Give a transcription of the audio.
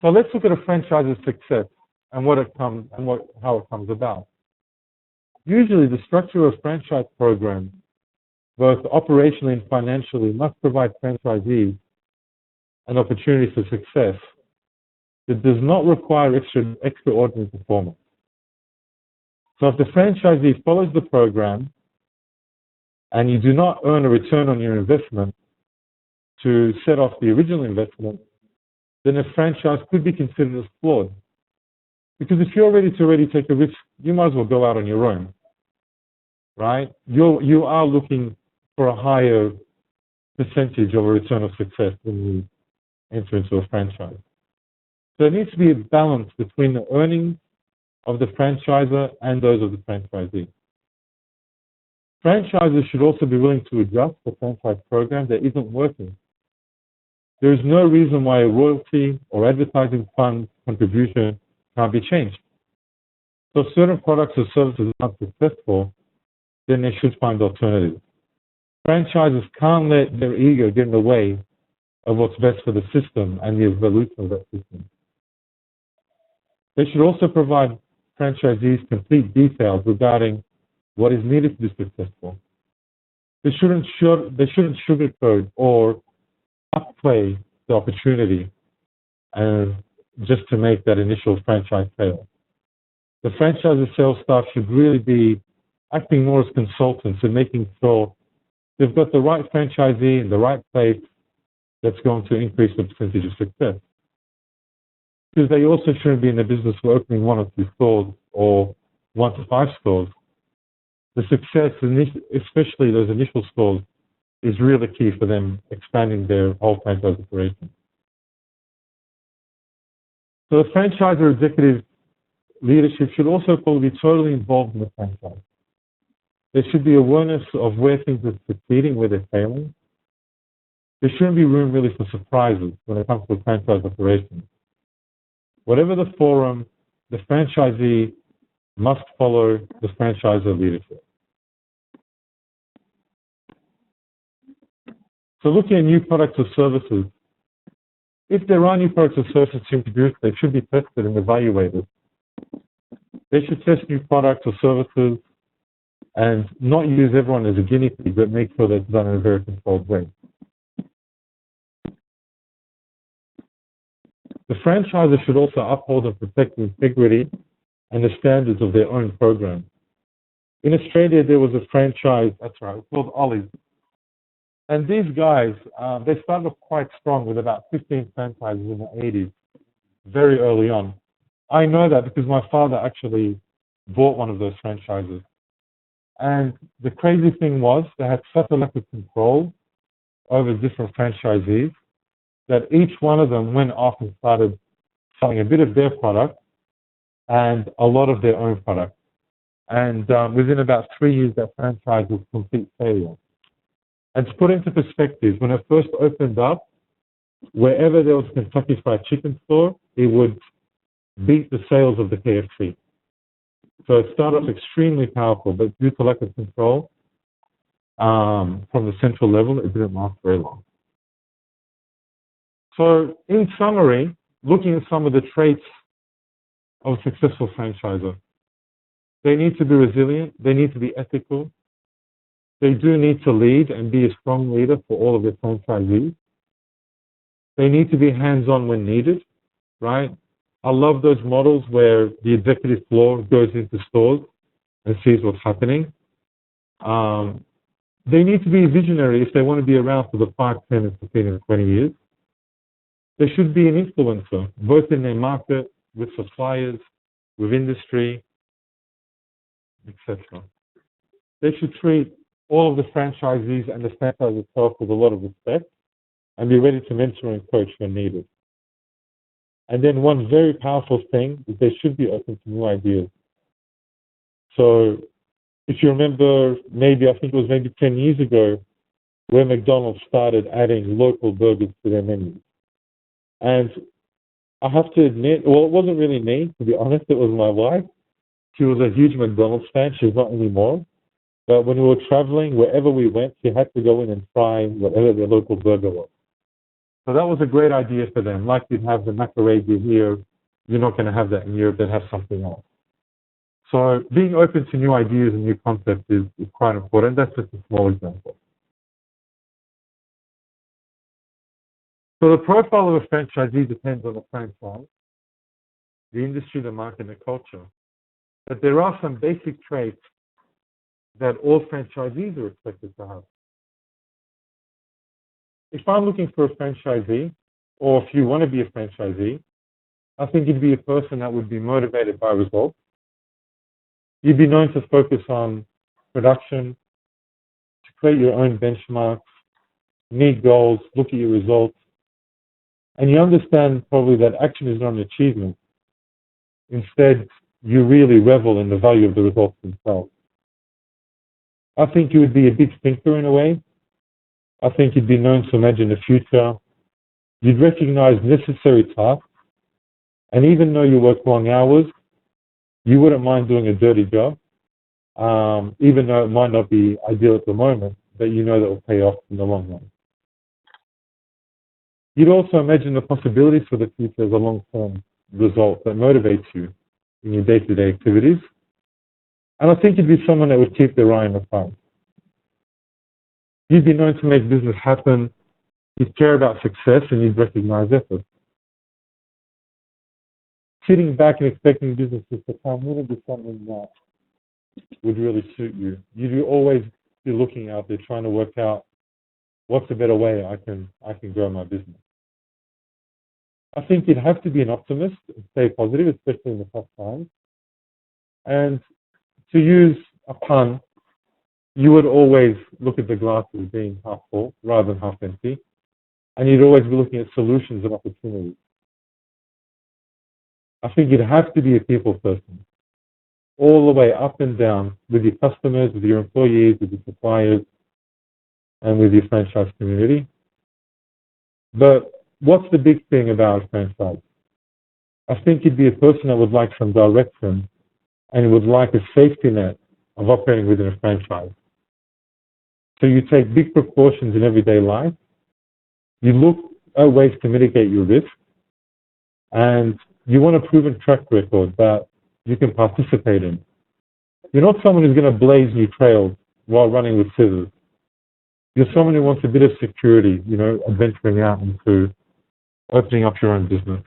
So let's look at a franchise's success and how it comes about. Usually, the structure of franchise programs, both operationally and financially, must provide franchisees an opportunity for success that does not require extraordinary performance. So if the franchisee follows the program and you do not earn a return on your investment to set off the original investment, then a franchise could be considered as flawed. Because if you're ready to take a risk, you might as well go out on your own, right? You are looking for a higher percentage of a return of success when you enter into a franchise. So there needs to be a balance between the earnings of the franchisor and those of the franchisee. Franchisors should also be willing to adjust the franchise program that isn't working. There is no reason why a royalty or advertising fund contribution can't be changed. So if certain products or services aren't successful, then they should find alternatives. Franchisers can't let their ego get in the way of what's best for the system and the evolution of that system. They should also provide franchisees complete details regarding what is needed to be successful. They shouldn't sugarcoat or upplay the opportunity and just to make that initial franchise sale. The franchisor sales staff should really be acting more as consultants and making sure they've got the right franchisee in the right place that's going to increase the percentage of success. Because they also shouldn't be in the business for opening 1 or 2 stores or 1 to 5 stores. The success, especially those initial stores, is really key for them expanding their whole franchise operation. So the franchisor executive leadership should also probably be totally involved in the franchise. There should be awareness of where things are succeeding, where they're failing. There shouldn't be room really for surprises when it comes to franchise operations. Whatever the forum, the franchisee must follow the franchisor leadership. So looking at new products or services, if there are new products or services introduced, they should be tested and evaluated. They should test new products or services and not use everyone as a guinea pig, but make sure that it's done in a very controlled way. The franchisor should also uphold and protect the integrity and the standards of their own program. In Australia, there was a franchise, it's called Ollie's. And these guys, they started off quite strong with about 15 franchises in the 80s, very early on. I know that because my father actually bought one of those franchises. And the crazy thing was they had such a lack of control over different franchisees that each one of them went off and started selling a bit of their product and a lot of their own product. And within about 3 years, that franchise was a complete failure. And to put into perspective, when it first opened up, wherever there was a Kentucky Fried Chicken store, it would beat the sales of the KFC. So it started off extremely powerful, but due to lack of control from the central level, it didn't last very long. So in summary, looking at some of the traits of a successful franchisor, they need to be resilient, they need to be ethical, they do need to lead and be a strong leader for all of their franchisees. They need to be hands-on when needed, right? I love those models where the executive floor goes into stores and sees what's happening. They need to be visionary if they want to be around for the 5, 10, and 15, and 20 years. They should be an influencer, both in their market, with suppliers, with industry, etc. They should treat all of the franchisees and the franchise itself with a lot of respect and be ready to mentor and coach when needed. And then one very powerful thing is they should be open to new ideas. So if you remember, I think it was maybe 10 years ago, where McDonald's started adding local burgers to their menu. And I have to admit, well, it wasn't really me, to be honest, it was my wife. She was a huge McDonald's fan, she's not anymore. But when we were traveling, wherever we went, she had to go in and try whatever the local burger was. So that was a great idea for them. Like you'd have the macro-radio here, you're not going to have that in Europe, they'd have something else. So being open to new ideas and new concepts is quite important. That's just a small example. So the profile of a franchisee depends on the franchise, the industry, the market, and the culture. But there are some basic traits that all franchisees are expected to have. If I'm looking for a franchisee, or if you want to be a franchisee, I think you'd be a person that would be motivated by results. You'd be known to focus on production, to create your own benchmarks, meet goals, look at your results, and you understand probably that action is not an achievement. Instead, you really revel in the value of the results themselves. I think you would be a big thinker in a way. I think you'd be known to imagine the future. You'd recognize necessary tasks, and even though you work long hours, you wouldn't mind doing a dirty job, even though it might not be ideal at the moment, but you know that will pay off in the long run. You'd also imagine the possibilities for the future as a long-term result that motivates you in your day-to-day activities. And I think you'd be someone that would keep their eye on the prize. You'd be known to make business happen, you'd care about success, and you'd recognize effort. Sitting back and expecting businesses to come wouldn't be something that would really suit you. You'd always be looking out there trying to work out what's a better way I can grow my business. I think you'd have to be an optimist and stay positive, especially in the tough times. And to use a pun, you would always look at the glass as being half full rather than half empty. And you'd always be looking at solutions and opportunities. I think you'd have to be a people person, all the way up and down with your customers, with your employees, with your suppliers, and with your franchise community. But what's the big thing about a franchise? I think you'd be a person that would like some direction and would like a safety net of operating within a franchise. So you take big precautions in everyday life. You look at ways to mitigate your risk, and you want a proven track record that you can participate in. You're not someone who's going to blaze new trails while running with scissors. You're someone who wants a bit of security, venturing out into opening up your own business.